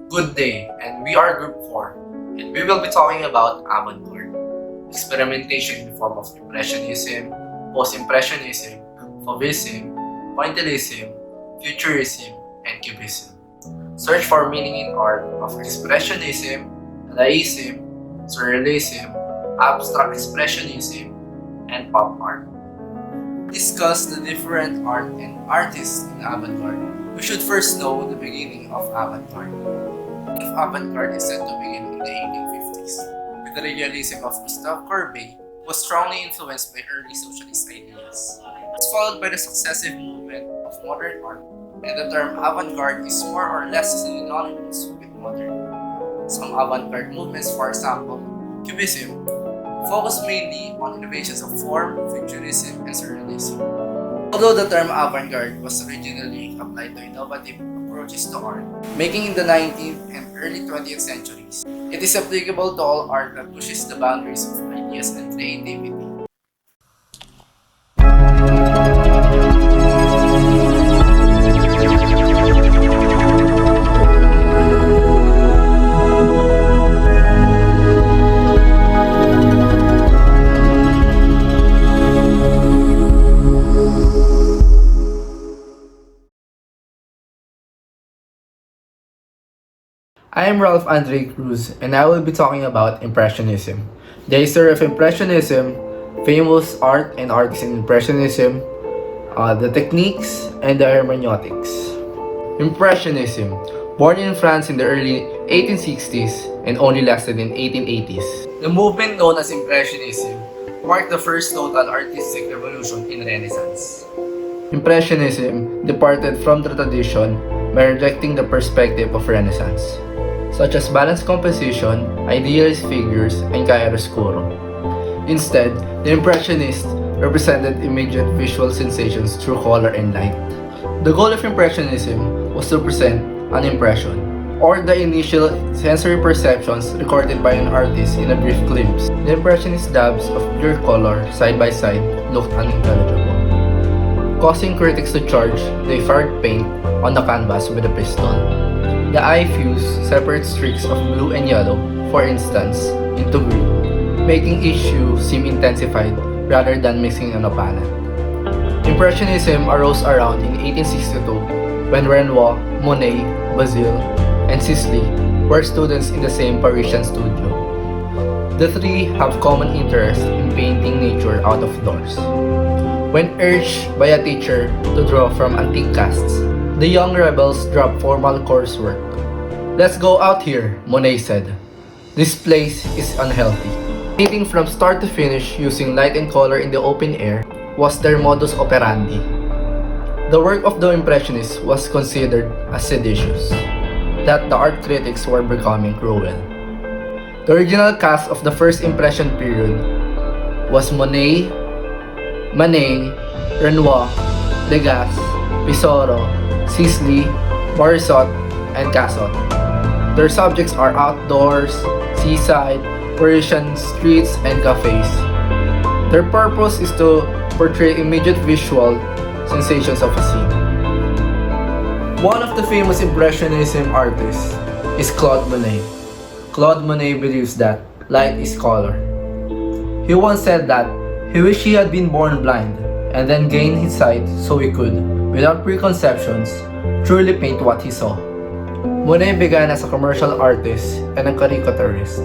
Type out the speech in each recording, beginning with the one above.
Good day, and we are Group 4, and we will be talking about avant-garde, experimentation in the form of impressionism, post-impressionism, fauvism, pointillism, futurism, and cubism. Search for meaning in art of expressionism, dadaism, surrealism, abstract expressionism, and pop art. Discuss the different art and artists in avant-garde. We should first know the beginning of avant-garde. If avant-garde is said to begin in the 1850s, with the realism of Gustave Courbet, was strongly influenced by early socialist ideas. It's followed by the successive movement of modern art, and the term avant-garde is more or less synonymous with modern. Some avant-garde movements, for example, Cubism, focus mainly on innovations of form, futurism, and surrealism. Although the term avant-garde was originally applied to innovative approaches to art, making in the 19th and early 20th centuries, it is applicable to all art that pushes the boundaries of ideas and creativity. I am Ralph Andre Cruz, and I will be talking about Impressionism. The history of Impressionism, famous art and artists in Impressionism, the techniques, and the hermeneutics. Impressionism, born in France in the early 1860s and only lasted in 1880s. The movement known as Impressionism marked the first total artistic revolution in Renaissance. Impressionism departed from the tradition by rejecting the perspective of Renaissance, such as balanced composition, idealized figures, and chiaroscuro. Instead, the Impressionists represented immediate visual sensations through color and light. The goal of Impressionism was to present an impression, or the initial sensory perceptions recorded by an artist in a brief glimpse. The Impressionist dabs of pure color side by side looked unintelligible, causing critics to charge they fired paint on the canvas with a pistol. The eye fused separate streaks of blue and yellow, for instance, into green, making each hue seem intensified rather than mixing on a palette. Impressionism arose around in 1862 when Renoir, Monet, Bazille, and Sisley were students in the same Parisian studio. The three have common interest in painting nature out of doors. When urged by a teacher to draw from antique casts, the young rebels dropped formal coursework. "Let's go out here," Monet said. "This place is unhealthy." Painting from start to finish using light and color in the open air was their modus operandi. The work of the Impressionists was considered as seditious, that the art critics were becoming cruel. The original cast of the first Impression period was Monet, Manet, Renoir, Degas, Pissarro, Sisley, Morisot, and Casot. Their subjects are outdoors, seaside, Parisian streets, and cafes. Their purpose is to portray immediate visual sensations of a scene. One of the famous Impressionism artists is Claude Monet. Claude Monet believes that light is color. He once said that he wished he had been born blind and then gained his sight so he could, without preconceptions, truly paint what he saw. Monet began as a commercial artist and a caricaturist.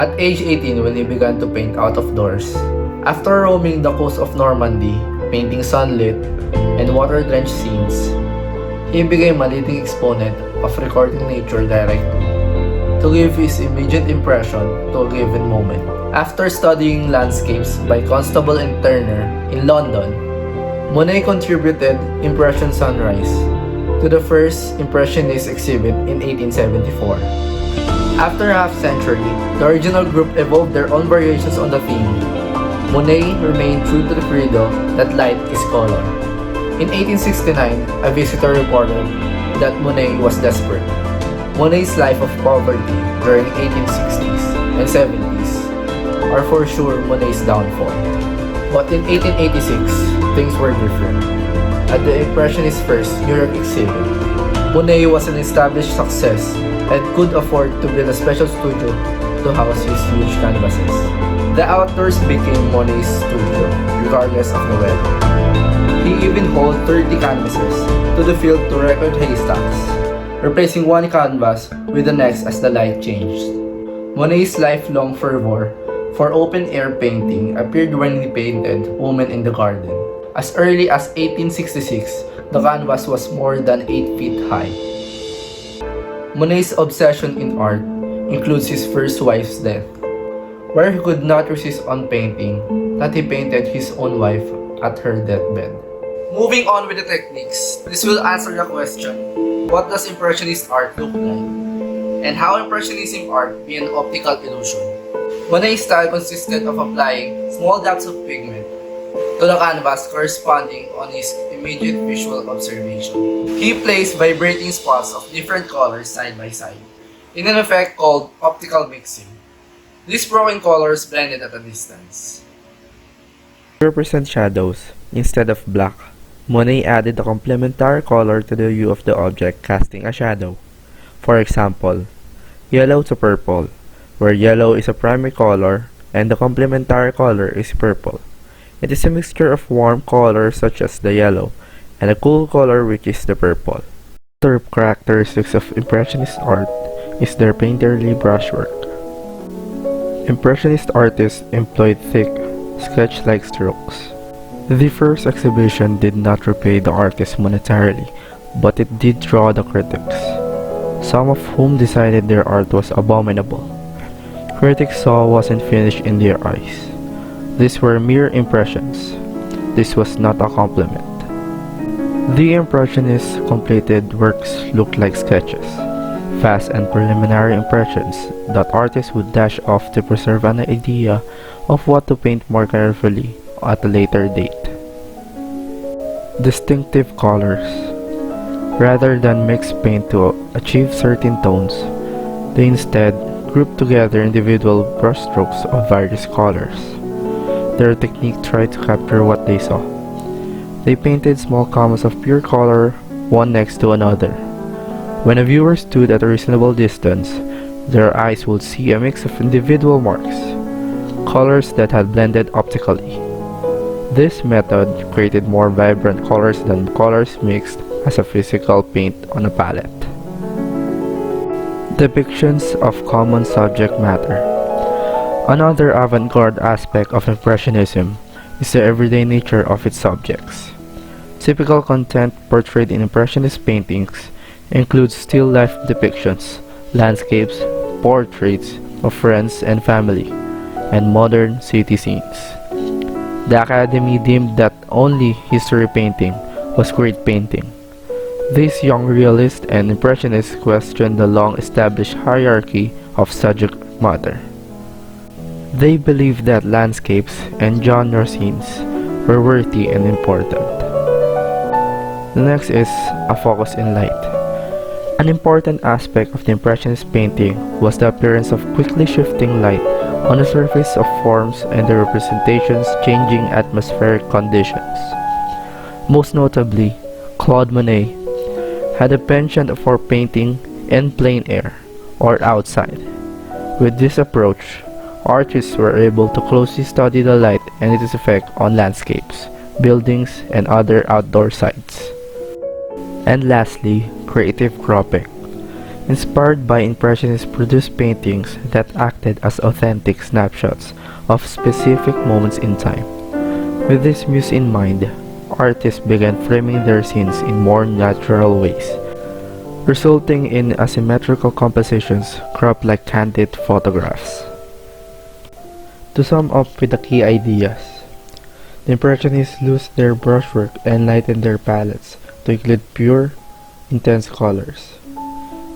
At age 18 when he began to paint out of doors. After roaming the coast of Normandy, painting sunlit and water-drenched scenes, he became a leading exponent of recording nature directly, to give his immediate impression to a given moment. After studying landscapes by Constable and Turner in London, Monet contributed Impression Sunrise to the first Impressionist exhibit in 1874. After a half-century, the original group evolved their own variations on the theme. Monet remained true to the credo that light is color. In 1869, a visitor reported that Monet was desperate. Monet's life of poverty during 1860s and 70s are for sure Monet's downfall. But in 1886, things were different. At the Impressionist first New York exhibit, Monet was an established success and could afford to build a special studio to house his huge canvases. The outdoors became Monet's studio, regardless of the weather. He even hauled 30 canvases to the field to record haystacks, replacing one canvas with the next as the light changed. Monet's lifelong fervor for open-air painting appeared when he painted Woman in the Garden. As early as 1866, the canvas was more than 8 feet high. Monet's obsession in art includes his first wife's death, where he could not resist on painting that he painted his own wife at her deathbed. Moving on with the techniques, this will answer the question, what does Impressionist art look like? And how Impressionism art be an optical illusion? Monet's style consisted of applying small dabs of pigment to the canvas corresponding on his immediate visual observation. He placed vibrating spots of different colors side by side, in an effect called optical mixing. These broken colors blended at a distance. To represent shadows, instead of black, Monet added a complementary color to the hue of the object casting a shadow. For example, yellow to purple, where yellow is a primary color and the complementary color is purple. It is a mixture of warm colors such as the yellow and a cool color which is the purple. Other characteristics of Impressionist art is their painterly brushwork. Impressionist artists employed thick, sketch-like strokes. The first exhibition did not repay the artists monetarily, but it did draw the critics, some of whom decided their art was abominable. Critics saw wasn't finished in their eyes. These were mere impressions. This was not a compliment. The Impressionists' completed works looked like sketches, fast and preliminary impressions that artists would dash off to preserve an idea of what to paint more carefully at a later date. Distinctive colors. Rather than mix paint to achieve certain tones, they instead grouped together individual brushstrokes of various colors. Their technique tried to capture what they saw. They painted small commas of pure color, one next to another. When a viewer stood at a reasonable distance, their eyes would see a mix of individual marks, colors that had blended optically. This method created more vibrant colors than colors mixed as a physical paint on a palette. Depictions of common subject matter. Another avant-garde aspect of Impressionism is the everyday nature of its subjects. Typical content portrayed in Impressionist paintings includes still life depictions, landscapes, portraits of friends and family, and modern city scenes. The Academy deemed that only history painting was great painting. These young realists and Impressionists questioned the long-established hierarchy of subject matter. They believed that landscapes and genre scenes were worthy and important. The next is a focus in light. An important aspect of the Impressionist painting was the appearance of quickly shifting light on the surface of forms and the representation's changing atmospheric conditions. Most notably, Claude Monet had a penchant for painting in plein air, or outside. With this approach, artists were able to closely study the light and its effect on landscapes, buildings, and other outdoor sites. And lastly, creative cropping. Inspired by Impressionists produced paintings that acted as authentic snapshots of specific moments in time. With this muse in mind, artists began framing their scenes in more natural ways, resulting in asymmetrical compositions cropped like candid photographs. To sum up with the key ideas, the Impressionists loosened their brushwork and lightened their palettes to include pure, intense colors.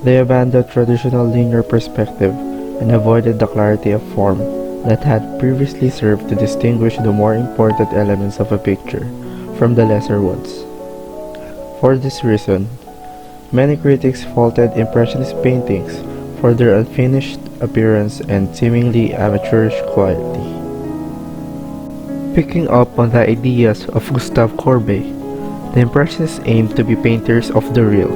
They abandoned traditional linear perspective and avoided the clarity of form that had previously served to distinguish the more important elements of a picture from the lesser ones. For this reason, many critics faulted Impressionist paintings for their unfinished appearance and seemingly amateurish quality. Picking up on the ideas of Gustave Courbet, the Impressionists aimed to be painters of the real.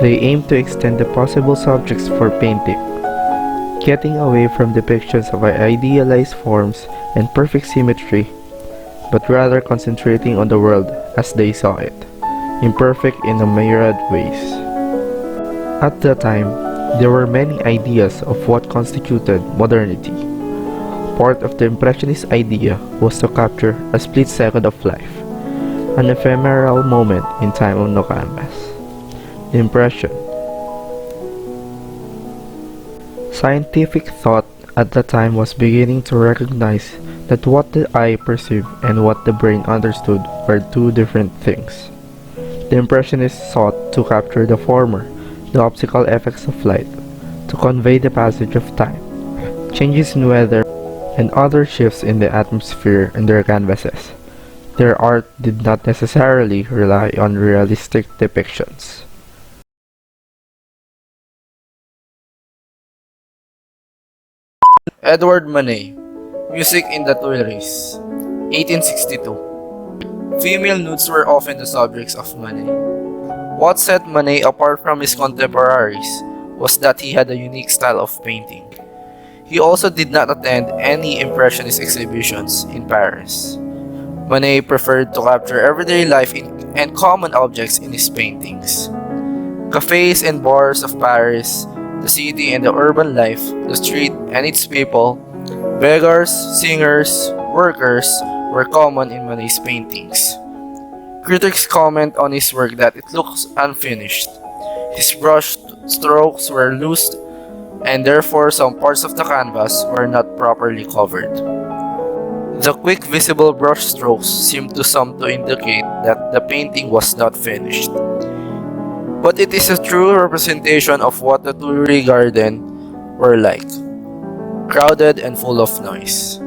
They aim to extend the possible subjects for painting, getting away from depictions of idealized forms and perfect symmetry, but rather concentrating on the world as they saw it, imperfect in a myriad ways. At the time, there were many ideas of what constituted modernity. Part of the Impressionist idea was to capture a split second of life, an ephemeral moment in time on the canvas. The impression. Scientific thought at the time was beginning to recognize that what the eye perceived and what the brain understood were two different things. The Impressionists sought to capture the former, the optical effects of light, to convey the passage of time, changes in weather, and other shifts in the atmosphere in their canvases. Their art did not necessarily rely on realistic depictions. Edward Manet, Music in the Tuileries, 1862. Female nudes were often the subjects of Manet. What set Manet apart from his contemporaries was that he had a unique style of painting. He also did not attend any Impressionist exhibitions in Paris. Manet preferred to capture everyday life and common objects in his paintings. Cafes and bars of Paris, the city and the urban life, the street and its people, beggars, singers, workers were common in Manet's paintings. Critics comment on his work that it looks unfinished. His brush strokes were loose and therefore some parts of the canvas were not properly covered. The quick visible brush strokes seem to some to indicate that the painting was not finished. But it is a true representation of what the Tuileries Garden were like, crowded and full of noise.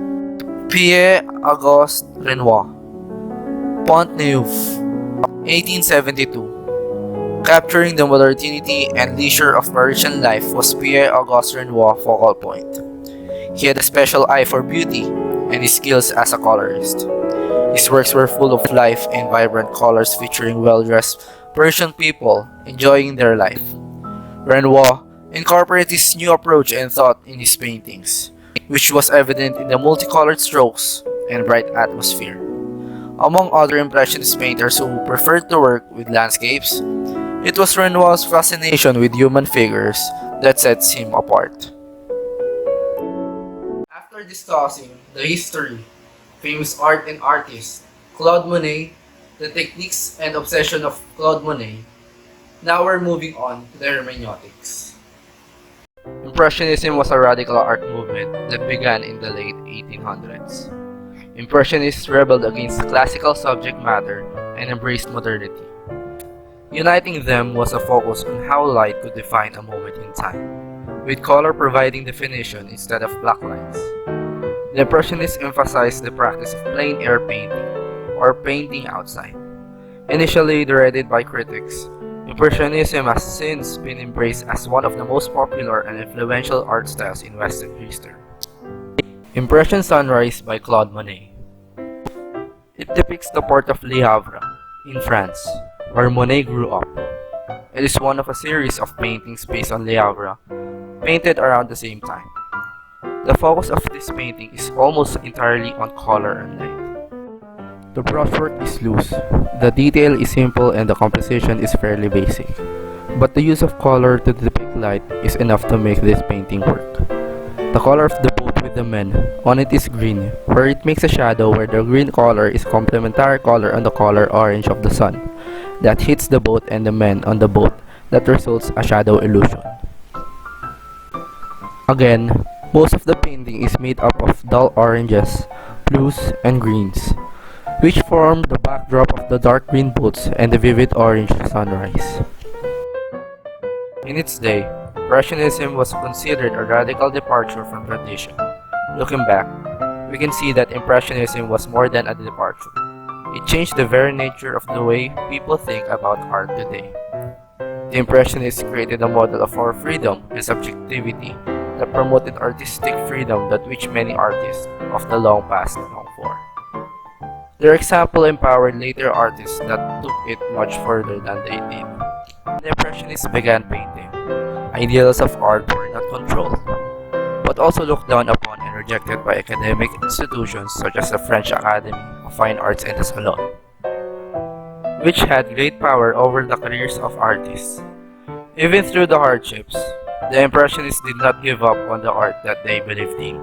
Pierre-Auguste Renoir, Pont-Neuf, 1872. Capturing the modernity and leisure of Parisian life was Pierre-Auguste Renoir's focal point. He had a special eye for beauty and his skills as a colorist. His works were full of life and vibrant colors featuring well-dressed Persian people enjoying their life. Renoir incorporated his new approach and thought in his paintings, which was evident in the multicolored strokes and bright atmosphere. Among other Impressionist painters who preferred to work with landscapes, it was Renoir's fascination with human figures that sets him apart. After discussing the history, famous art and artists, Claude Monet, the techniques and obsession of Claude Monet, now we're moving on to the hermeneutics. Impressionism was a radical art movement that began in the late 1800s. Impressionists rebelled against classical subject matter and embraced modernity. Uniting them was a focus on how light could define a moment in time, with color providing definition instead of black lines. The Impressionists emphasized the practice of plein air painting, or painting outside. Initially derided by critics, Impressionism has since been embraced as one of the most popular and influential art styles in Western history. Impression Sunrise by Claude Monet. It depicts the port of Le Havre, in France, where Monet grew up. It is one of a series of paintings based on Le Havre, painted around the same time. The focus of this painting is almost entirely on color and light. The brushwork is loose, the detail is simple and the composition is fairly basic. But the use of color to depict light is enough to make this painting work. The color of the boat with the men on it is green, where it makes a shadow where the green color is complementary color on the color orange of the sun that hits the boat and the men on the boat that results a shadow illusion. Again, most of the painting is made up of dull oranges, blues, and greens, which form the backdrop of the dark green boats and the vivid orange sunrise. In its day, Impressionism was considered a radical departure from tradition. Looking back, we can see that Impressionism was more than a departure. It changed the very nature of the way people think about art today. The Impressionists created a model of our freedom and subjectivity that promoted artistic freedom that which many artists of the long past long for. Their example empowered later artists that took it much further than they did. the Impressionists began painting, ideals of art were not controlled, but also looked down upon and rejected by academic institutions such as the French Academy of Fine Arts and the Salon, which had great power over the careers of artists. Even through the hardships, the Impressionists did not give up on the art that they believed in.